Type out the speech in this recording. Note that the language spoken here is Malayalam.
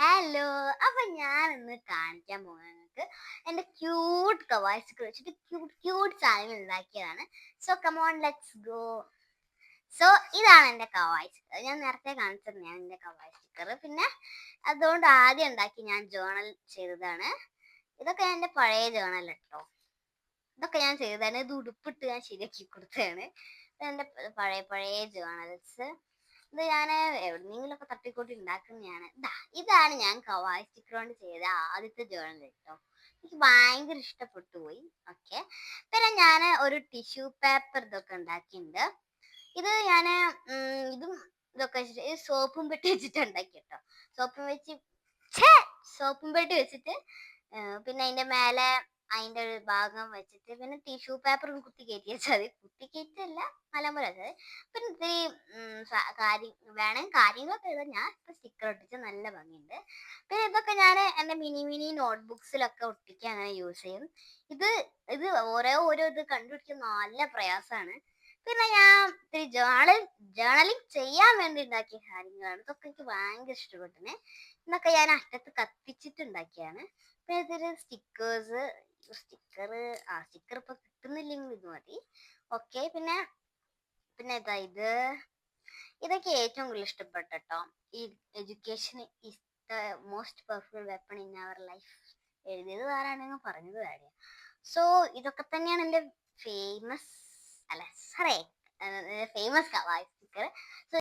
ഹലോ, അപ്പൊ ഞാൻ ഇന്ന് കാണിക്കാൻ പോകുന്നത് നിങ്ങൾക്ക് എന്റെ ക്യൂട്ട് കവാസികൾ വെച്ചിട്ട് ക്യൂട്ട് ക്യൂട്ട് സാധനങ്ങൾ ഉണ്ടാക്കിയതാണ്. So come on let's go. So ഇതാണ് എന്റെ കവായി സ്റ്റിക്കർ. ഞാൻ നേരത്തെ കാണിച്ചതാണ് എന്റെ കവായി സ്റ്റിക്കർ. പിന്നെ അതുകൊണ്ട് ആദ്യം ഉണ്ടാക്കി ഞാൻ ജേണൽ ചെയ്തതാണ്. ഇതൊക്കെ എന്റെ പഴയ ജേണൽ കേട്ടോ. ഇതൊക്കെ ഞാൻ ചെയ്തതാണ്. ഇത് ഉടുപ്പിട്ട് ഞാൻ ശരിയാക്കി കൊടുത്തതാണ്. എന്റെ പഴയ പഴയ ജേണൽസ്. ഇത് ഞാൻ എവിടെന്നെങ്കിലൊക്കെ തട്ടിക്കൂട്ടി ഉണ്ടാക്കുന്നതാണ്. ഇതാണ് ഞാൻ കവായി സ്റ്റിക്കർ കൊണ്ട് ചെയ്ത ആദ്യത്തെ ജേണൽ കേട്ടോ. എനിക്ക് ഭയങ്കര ഇഷ്ടപ്പെട്ടു പോയി. ഓക്കെ, പിന്നെ ഞാൻ ഒരു ടിഷ്യൂ പേപ്പർ ഇതൊക്കെ ഉണ്ടാക്കിയിട്ടുണ്ട്. ഇത് ഞാൻ ഇതും ഇതൊക്കെ വെച്ചിട്ട് സോപ്പും പെട്ടി വെച്ചിട്ട് ഉണ്ടാക്കി കേട്ടോ. സോപ്പും പെട്ടി വെച്ചിട്ട് പിന്നെ അതിന്റെ മേലെ അതിന്റെ ഒരു ഭാഗം വെച്ചിട്ട് പിന്നെ ടിഷ്യൂ പേപ്പർ കുത്തി കയറ്റി വെച്ചാൽ മതി. കുത്തി കയറ്റല്ല, മലമ്പുറ വെച്ചത്. പിന്നെ ഇത്തിരി കാര്യങ്ങളൊക്കെ എഴുതാൻ ഞാൻ ഇപ്പൊ സ്റ്റിക്കർ ഒട്ടിച്ച് നല്ല ഭംഗിയുണ്ട്. പിന്നെ ഇതൊക്കെ ഞാൻ എൻ്റെ മിനി മിനി നോട്ട്ബുക്സിലൊക്കെ ഒട്ടിക്കാൻ അങ്ങനെ യൂസ് ചെയ്യും. ഇത് ഇത് ഓരോ ഇത് കണ്ടുപിടിക്കാൻ നല്ല പ്രയാസമാണ്. പിന്നെ ഞാൻ ഇത്തിരി ജേണലിംഗ് ചെയ്യാൻ വേണ്ടി ഉണ്ടാക്കിയ കാര്യങ്ങളാണ്. ഇതൊക്കെ എനിക്ക് ഭയങ്കര ഇഷ്ടപ്പെട്ടു. ഇതൊക്കെ ഞാൻ അറ്റത്ത് കത്തിച്ചിട്ട് ഉണ്ടാക്കിയാണ്. പിന്നെ ഇതൊരു സ്റ്റിക്കർ ഇപ്പൊ കിട്ടുന്നില്ലെങ്കിൽ ഇത് മതി. ഓക്കെ, പിന്നെ പിന്നെ ഇതൊക്കെ ഏറ്റവും കൂടുതൽ ഇഷ്ടപ്പെട്ടോ. ഈ education is the most powerful weapon in our life. എഴുതിയത് ആരാണെങ്കിൽ പറഞ്ഞത് കാര്യം. സോ ഇതൊക്കെ തന്നെയാണ് എൻ്റെ ഫേമസ് കവായി സ്റ്റിക്കർ.